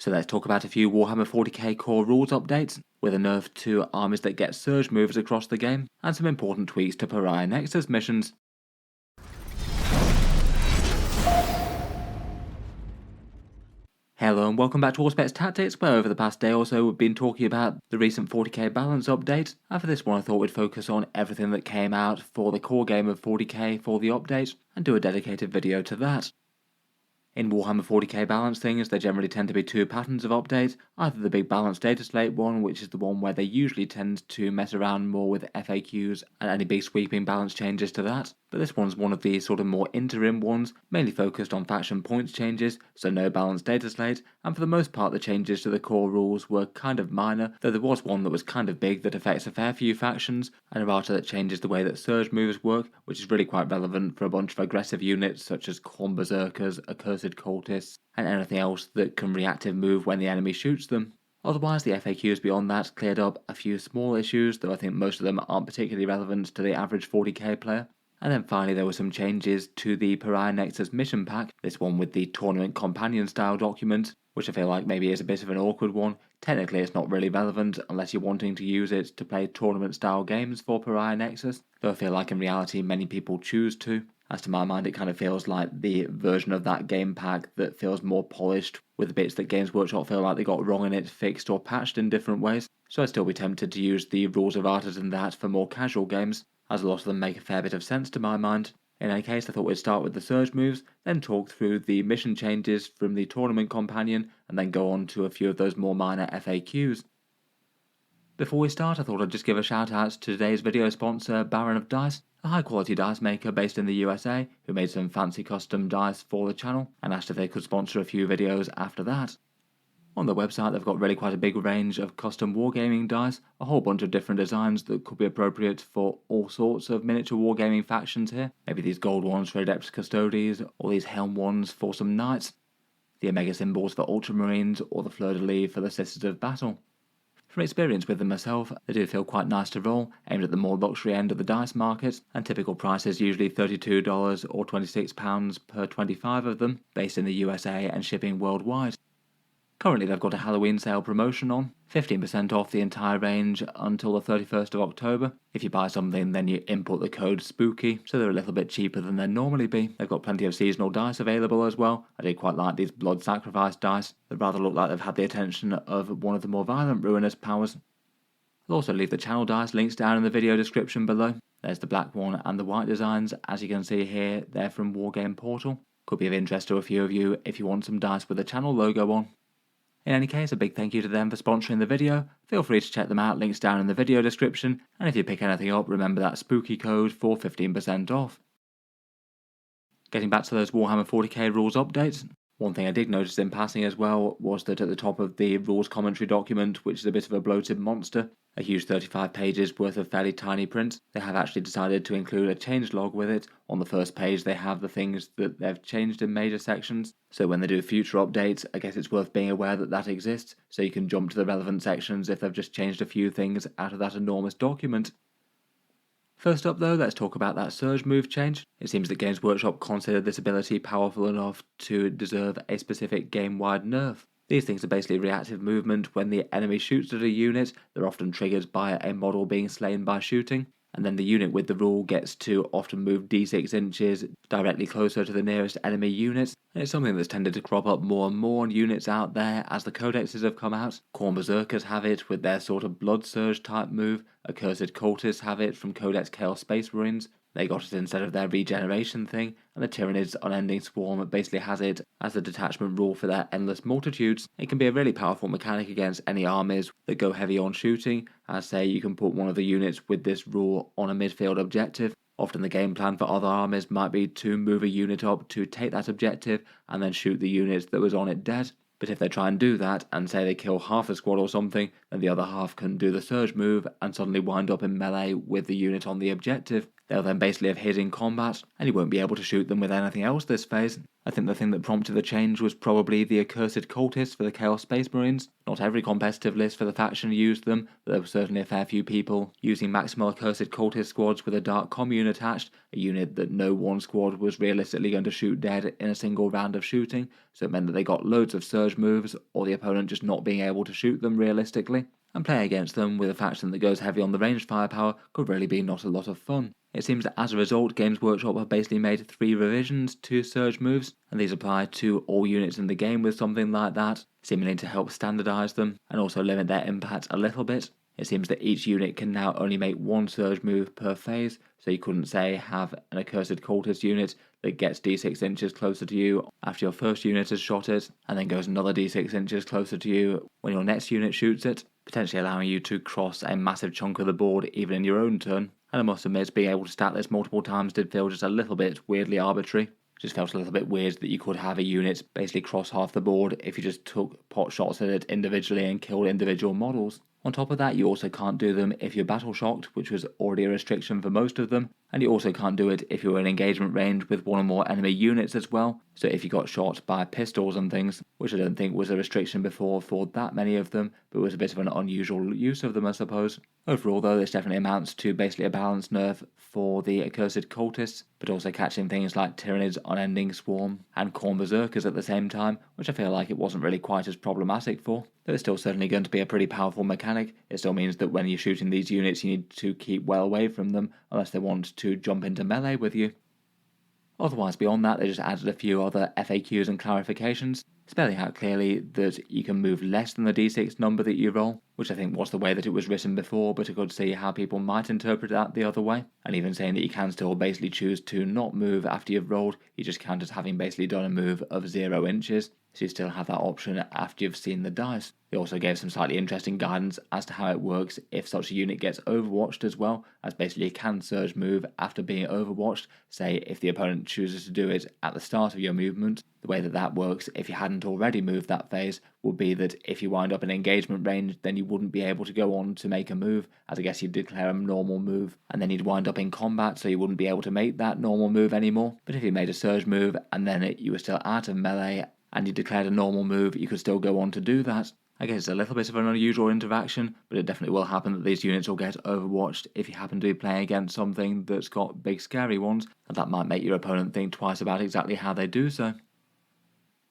So let's talk about a few Warhammer 40k core rules updates, with a nerf to armies that get surge movers across the game, and some important tweaks to Pariah Nexus missions. Hello and welcome back to Auspex Tactics, where over the past day or so we've been talking about the recent 40k balance update, and for this one I thought we'd focus on everything that came out for the core game of 40k for the update, and do a dedicated video to that. In Warhammer 40k balance things, there generally tend to be two patterns of update, either the big balance data slate one, which is the one where they usually tend to mess around more with FAQs and any big sweeping balance changes to that, but this one's one of the sort of more interim ones, mainly focused on faction points changes, so no balance data slate, and for the most part the changes to the core rules were kind of minor, though there was one that was kind of big that affects a fair few factions, and Errata that changes the way that surge movers work, which is really quite relevant for a bunch of aggressive units such as Khorne Berserkers, Accursed Cultists, and anything else that can reactive move when the enemy shoots them. Otherwise, the FAQs beyond that cleared up a few small issues, though I think most of them aren't particularly relevant to the average 40k player. And then finally there were some changes to the Pariah Nexus mission pack, this one with the tournament companion style document, which I feel like maybe is a bit of an awkward one. Technically it's not really relevant unless you're wanting to use it to play tournament style games for Pariah Nexus, though I feel like in reality many people choose to. As to my mind, it kind of feels like the version of that game pack that feels more polished, with the bits that Games Workshop feel like they got wrong in it fixed or patched in different ways, so I'd still be tempted to use the rules of Errata and that for more casual games, as a lot of them make a fair bit of sense to my mind. In any case, I thought we'd start with the surge moves, then talk through the mission changes from the tournament companion, and then go on to a few of those more minor FAQs. Before we start, I thought I'd just give a shout out to today's video sponsor, Baron of Dice, a high quality dice maker based in the USA who made some fancy custom dice for the channel and asked if they could sponsor a few videos after that. On their website they've got really quite a big range of custom wargaming dice, a whole bunch of different designs that could be appropriate for all sorts of miniature wargaming factions here. Maybe these gold ones for Adeptus Custodes, or these helm ones for some knights, the Omega symbols for Ultramarines, or the Fleur-de-Lis for the Sisters of Battle. From experience with them myself, they do feel quite nice to roll, aimed at the more luxury end of the dice market, and typical price is usually $32 or £26 per 25 of them, based in the USA and shipping worldwide. Currently they've got a Halloween sale promotion on, 15% off the entire range until the 31st of October. If you buy something then you input the code SPOOKY, so they're a little bit cheaper than they'd normally be. They've got plenty of seasonal dice available as well. I do quite like these blood sacrifice dice, that rather look like they've had the attention of one of the more violent ruinous powers. I'll also leave the channel dice links down in the video description below. There's the black one and the white designs, as you can see here, they're from Wargame Portal. Could be of interest to a few of you if you want some dice with the channel logo on. In any case, a big thank you to them for sponsoring the video. Feel free to check them out, links down in the video description, and if you pick anything up, remember that spooky code for 15% off. Getting back to those Warhammer 40k rules updates, one thing I did notice in passing as well was that at the top of the rules commentary document, which is a bit of a bloated monster, a huge 35 pages worth of fairly tiny print, they have actually decided to include a changelog with it. On the first page they have the things that they've changed in major sections, so when they do future updates I guess it's worth being aware that that exists, so you can jump to the relevant sections if they've just changed a few things out of that enormous document. First up though, let's talk about that surge move change. It seems that Games Workshop considered this ability powerful enough to deserve a specific game-wide nerf. These things are basically reactive movement. When the enemy shoots at a unit, they're often triggered by a model being slain by shooting, and then the unit with the rule gets to often move d6 inches directly closer to the nearest enemy unit, and it's something that's tended to crop up more and more on units out there as the codexes have come out. Khorne Berserkers have it with their sort of blood surge type move, Accursed Cultists have it from Codex Chaos Space Marines, they got it instead of their regeneration thing, and the Tyranids Unending Swarm basically has it as the detachment rule for their Endless Multitudes. It can be a really powerful mechanic against any armies that go heavy on shooting, as say you can put one of the units with this rule on a midfield objective. Often the game plan for other armies might be to move a unit up to take that objective and then shoot the unit that was on it dead. But if they try and do that, and say they kill half the squad or something, then the other half can do the surge move and suddenly wind up in melee with the unit on the objective. they'll then basically have hid in combat, and you won't be able to shoot them with anything else this phase. I think the thing that prompted the change was probably the accursed cultists for the Chaos Space Marines. Not every competitive list for the faction used them, but there were certainly a fair few people using maximal accursed cultist squads with a dark commune attached, a unit that no one squad was realistically going to shoot dead in a single round of shooting, so it meant that they got loads of surge moves, or the opponent just not being able to shoot them realistically. And playing against them with a faction that goes heavy on the ranged firepower could really be not a lot of fun. It seems that as a result, Games Workshop have basically made 3 revisions to surge moves, and these apply to all units in the game with something like that, seemingly to help standardise them, and also limit their impact a little bit. It seems that each unit can now only make 1 surge move per phase, so you couldn't say have an accursed cultist unit that gets d6 inches closer to you after your first unit has shot it, and then goes another d6 inches closer to you when your next unit shoots it, potentially allowing you to cross a massive chunk of the board even in your own turn. And I must admit, being able to stat this multiple times did feel just a little bit weirdly arbitrary. Just felt a little bit weird that you could have a unit basically cross half the board if you just took pot shots at it individually and killed individual models. On top of that, you also can't do them if you're battle shocked, which was already a restriction for most of them, and you also can't do it if you're in engagement range with 1 or more enemy units as well. So if you got shot by pistols and things, which I don't think was a restriction before for that many of them, but was a bit of an unusual use of them, I suppose. Overall though, this definitely amounts to basically a balanced nerf for the accursed cultists, but also catching things like Tyranids, Unending Swarm, and Khorne Berserkers at the same time, which I feel like it wasn't really quite as problematic for. Though it's still certainly going to be a pretty powerful mechanic, it still means that when you're shooting these units you need to keep well away from them, unless they want to jump into melee with you. Otherwise, beyond that, they just added a few other FAQs and clarifications, spelling out clearly that you can move less than the d6 number that you roll, which I think was the way that it was written before, but I could see how people might interpret that the other way, and even saying that you can still basically choose to not move after you've rolled, you just count as having basically done a move of 0 inches, so you still have that option after you've seen the dice. They also gave some slightly interesting guidance as to how it works if such a unit gets overwatched as well, as basically you can surge move after being overwatched, say if the opponent chooses to do it at the start of your movement. The way that that works, if you hadn't already moved that phase, would be that if you wind up in engagement range, then you wouldn't be able to go on to make a move, as I guess you'd declare a normal move, and then you'd wind up in combat, so you wouldn't be able to make that normal move anymore. But if you made a surge move, and then you were still out of melee, and you declared a normal move, you could still go on to do that. I guess it's a little bit of an unusual interaction, but it definitely will happen that these units will get overwatched if you happen to be playing against something that's got big scary ones, and that might make your opponent think twice about exactly how they do so.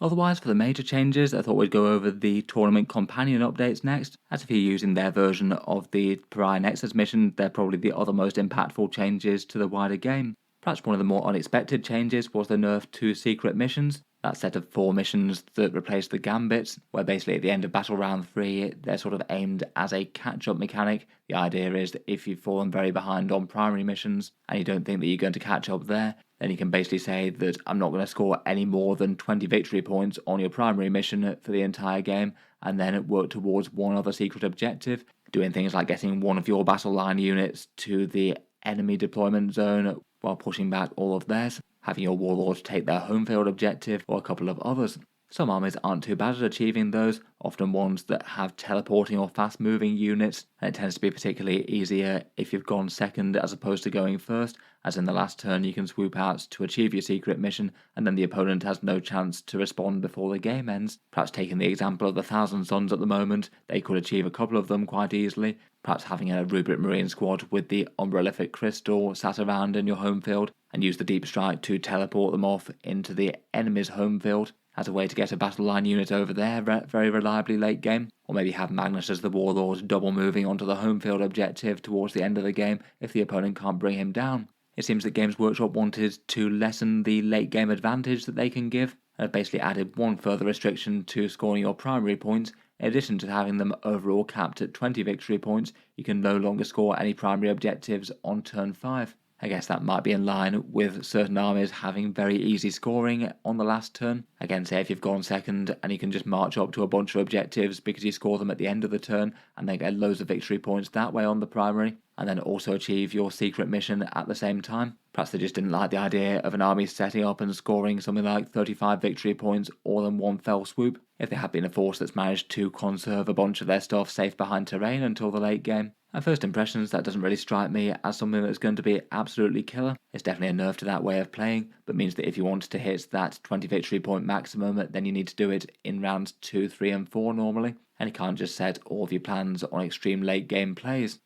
Otherwise, for the major changes, I thought we'd go over the Tournament Companion updates next, as if you're using their version of the Pariah Nexus mission, they're probably the other most impactful changes to the wider game. Perhaps one of the more unexpected changes was the nerf to secret missions. That set of 4 missions that replaced the gambits, where basically at the end of battle round 3, they're sort of aimed as a catch-up mechanic. The idea is that if you've fallen very behind on primary missions, and you don't think that you're going to catch up there, then you can basically say that I'm not going to score any more than 20 victory points on your primary mission for the entire game, and then work towards one other secret objective, doing things like getting one of your battle line units to the enemy deployment zone while pushing back all of theirs, having your warlords take their home field objective, or a couple of others. Some armies aren't too bad at achieving those, often ones that have teleporting or fast moving units, and it tends to be particularly easier if you've gone second as opposed to going first, as in the last turn you can swoop out to achieve your secret mission, and then the opponent has no chance to respond before the game ends. Perhaps taking the example of the Thousand Suns at the moment, they could achieve a couple of them quite easily. Perhaps having a Rubric Marine squad with the Umbrellific Crystal sat around in your home field, and use the Deep Strike to teleport them off into the enemy's home field as a way to get a battle line unit over there very reliably late game, or maybe have Magnus as the Warlord double moving onto the home field objective towards the end of the game if the opponent can't bring him down. It seems that Games Workshop wanted to lessen the late game advantage that they can give, and have basically added one further restriction to scoring your primary points. In addition to having them overall capped at 20 victory points, you can no longer score any primary objectives on turn 5. I guess that might be in line with certain armies having very easy scoring on the last turn. Again, say if you've gone second and you can just march up to a bunch of objectives because you score them at the end of the turn and then get loads of victory points that way on the primary, and then also achieve your secret mission at the same time. Perhaps they just didn't like the idea of an army setting up and scoring something like 35 victory points all in one fell swoop. if they have been a force that's managed to conserve a bunch of their stuff safe behind terrain until the late game. At first impressions, that doesn't really strike me as something that's going to be absolutely killer. It's definitely a nerf to that way of playing, but means that if you want to hit that 20 victory point maximum, then you need to do it in rounds 2, 3 and 4 normally, and you can't just set all of your plans on extreme late game plays.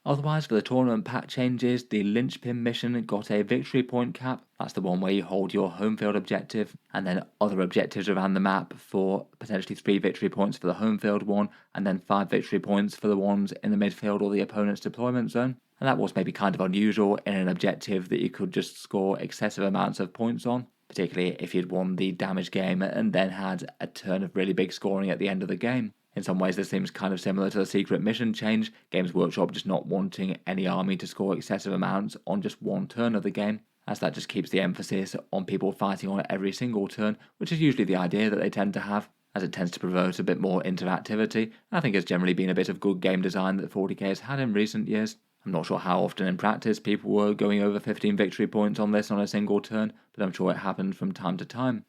Otherwise, for the tournament pack changes, the linchpin mission got a victory point cap. That's the one where you hold your home field objective, and then other objectives around the map for potentially 3 victory points for the home field one, and then 5 victory points for the ones in the midfield or the opponent's deployment zone. And that was maybe kind of unusual in an objective that you could just score excessive amounts of points on, particularly if you'd won the damage game and then had a turn of really big scoring at the end of the game. In some ways, this seems kind of similar to the secret mission change, Games Workshop just not wanting any army to score excessive amounts on just one turn of the game, as that just keeps the emphasis on people fighting on every single turn, which is usually the idea that they tend to have, as it tends to promote a bit more interactivity. I think it's generally been a bit of good game design that 40k has had in recent years. I'm not sure how often in practice people were going over 15 victory points on this on a single turn, but I'm sure it happened from time to time.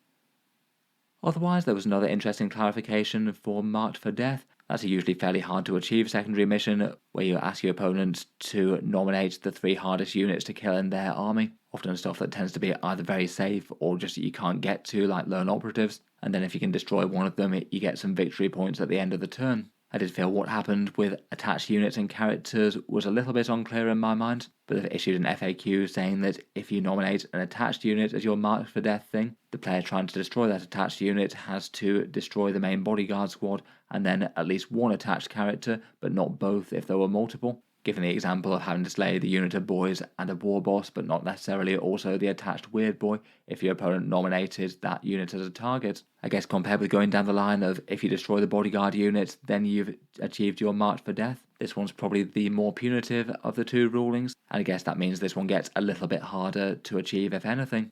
Otherwise, there was another interesting clarification for Marked for Death. That's a usually fairly hard to achieve secondary mission where you ask your opponent to nominate the 3 hardest units to kill in their army. Often stuff that tends to be either very safe or just that you can't get to, like lone operatives. And then if you can destroy one of them, you get some victory points at the end of the turn. I did feel what happened with attached units and characters was a little bit unclear in my mind, but they've issued an FAQ saying that if you nominate an attached unit as your Marked for Death thing, the player trying to destroy that attached unit has to destroy the main bodyguard squad and then at least one attached character, but not both if there were multiple. Given the example of having to slay the unit of boys and a war boss, but not necessarily also the attached weird boy if your opponent nominated that unit as a target. I guess compared with going down the line of if you destroy the bodyguard unit, then you've achieved your Marked for Death, this one's probably the more punitive of the two rulings, and I guess that means this one gets a little bit harder to achieve if anything.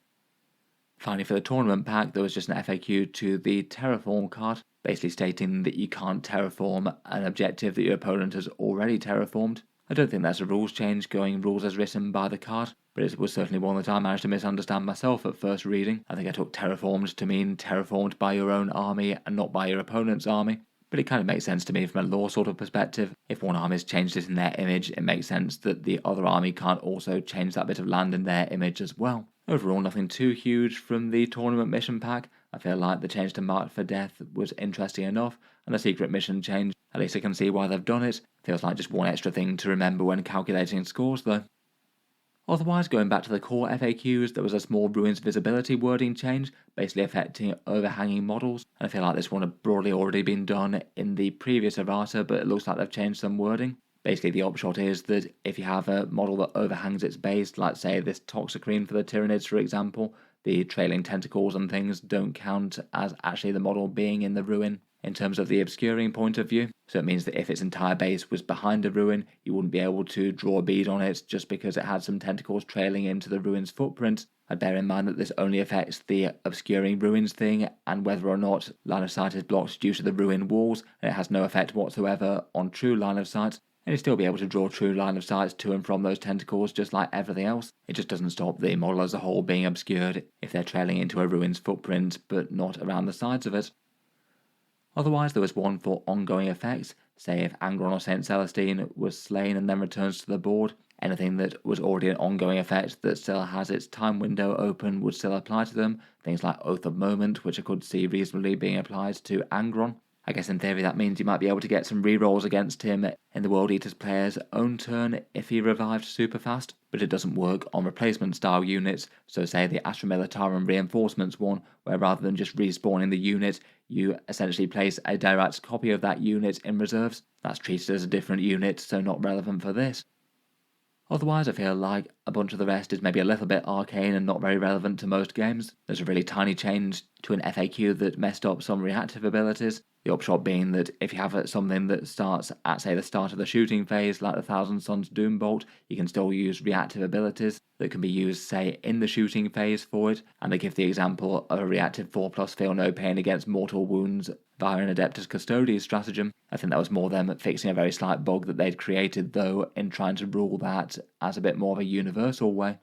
Finally, for the tournament pack, there was just an FAQ to the terraform card, basically stating that you can't terraform an objective that your opponent has already terraformed. I don't think that's a rules change going rules as written by the card, but it was certainly one that I managed to misunderstand myself at first reading. I think I took terraformed to mean terraformed by your own army and not by your opponent's army, but it kind of makes sense to me from a lore sort of perspective. If one army's changed it in their image, it makes sense that the other army can't also change that bit of land in their image as well. Overall, nothing too huge from the tournament mission pack. I feel like the change to Marked for Death was interesting enough, and the secret mission change, at least I can see why they've done it. Feels like just one extra thing to remember when calculating scores though. Otherwise, going back to the core FAQs, there was a small ruins visibility wording change, basically affecting overhanging models, and I feel like this one had broadly already been done in the previous Errata, but it looks like they've changed some wording. Basically, the upshot is that if you have a model that overhangs its base, like say this Toxicrene for the Tyranids for example, the trailing tentacles and things don't count as actually the model being in the ruin in terms of the obscuring point of view. So it means that if its entire base was behind a ruin, you wouldn't be able to draw a bead on it just because it had some tentacles trailing into the ruin's footprint. I'd bear in mind that this only affects the obscuring ruins thing and whether or not line of sight is blocked due to the ruin walls, and it has no effect whatsoever on true line of sight. And you still be able to draw true line of sight to and from those tentacles just like everything else. It just doesn't stop the model as a whole being obscured if they're trailing into a ruin's footprint but not around the sides of it. Otherwise, there was one for ongoing effects, say if Angron or St. Celestine was slain and then returns to the board, anything that was already an ongoing effect that still has its time window open would still apply to them, things like Oath of Moment, which I could see reasonably being applied to Angron. I guess in theory that means you might be able to get some rerolls against him in the World Eaters player's own turn if he revived super fast, but it doesn't work on replacement style units, so say the Astra Militarum Reinforcements one, where rather than just respawning the unit, you essentially place a direct copy of that unit in reserves. That's treated as a different unit, so not relevant for this. Otherwise, I feel like a bunch of the rest is maybe a little bit arcane and not very relevant to most games. There's a really tiny change to an FAQ that messed up some reactive abilities. The upshot being that if you have something that starts at, say, the start of the shooting phase, like the Thousand Suns Doombolt, you can still use reactive abilities that can be used, say, in the shooting phase for it, and they give the example of a reactive 4+ feel no pain against mortal wounds via an Adeptus Custodes stratagem. I think that was more them fixing a very slight bug that they'd created, though, in trying to rule that as a bit more of a universal way.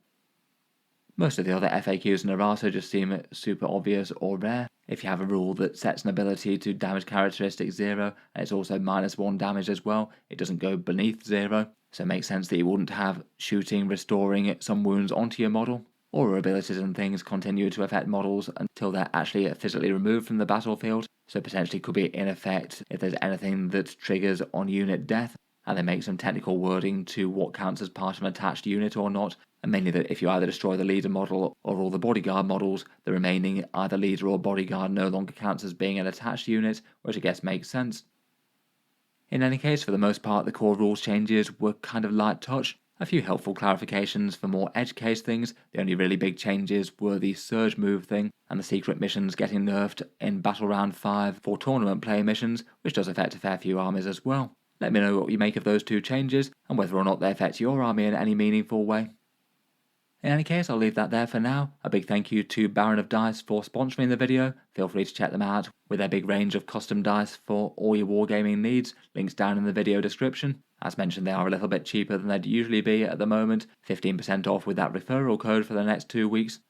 Most of the other FAQs in Errata just seem super obvious or rare. If you have a rule that sets an ability to damage characteristic 0, and it's also -1 damage as well, it doesn't go beneath 0, so it makes sense that you wouldn't have shooting restoring some wounds onto your model. Or abilities and things continue to affect models until they're actually physically removed from the battlefield, so potentially could be in effect if there's anything that triggers on unit death, and they make some technical wording to what counts as part of an attached unit or not, and mainly that if you either destroy the leader model or all the bodyguard models, the remaining either leader or bodyguard no longer counts as being an attached unit, which I guess makes sense. In any case, for the most part, the core rules changes were kind of light touch. A few helpful clarifications for more edge case things. The only really big changes were the surge move thing and the secret missions getting nerfed in Battle Round 5 for tournament play missions, which does affect a fair few armies as well. Let me know what you make of those two changes and whether or not they affect your army in any meaningful way. In any case, I'll leave that there for now. A big thank you to Baron of Dice for sponsoring the video. Feel free to check them out with their big range of custom dice for all your wargaming needs. Links down in the video description. As mentioned, they are a little bit cheaper than they'd usually be at the moment. 15% off with that referral code for the next 2 weeks.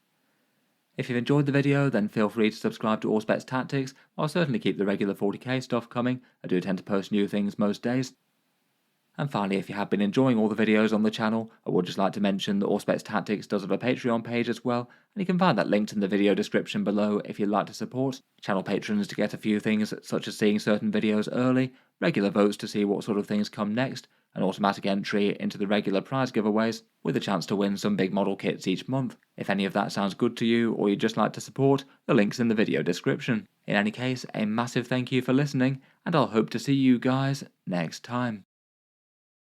If you've enjoyed the video, then feel free to subscribe to Auspex Tactics. I'll certainly keep the regular 40k stuff coming. I do tend to post new things most days. And finally, if you have been enjoying all the videos on the channel, I would just like to mention that Auspex Tactics does have a Patreon page as well, and you can find that linked in the video description below if you'd like to support channel patrons to get a few things such as seeing certain videos early, regular votes to see what sort of things come next, an automatic entry into the regular prize giveaways, with a chance to win some big model kits each month. If any of that sounds good to you or you'd just like to support, the link's in the video description. In any case, a massive thank you for listening, and I'll hope to see you guys next time.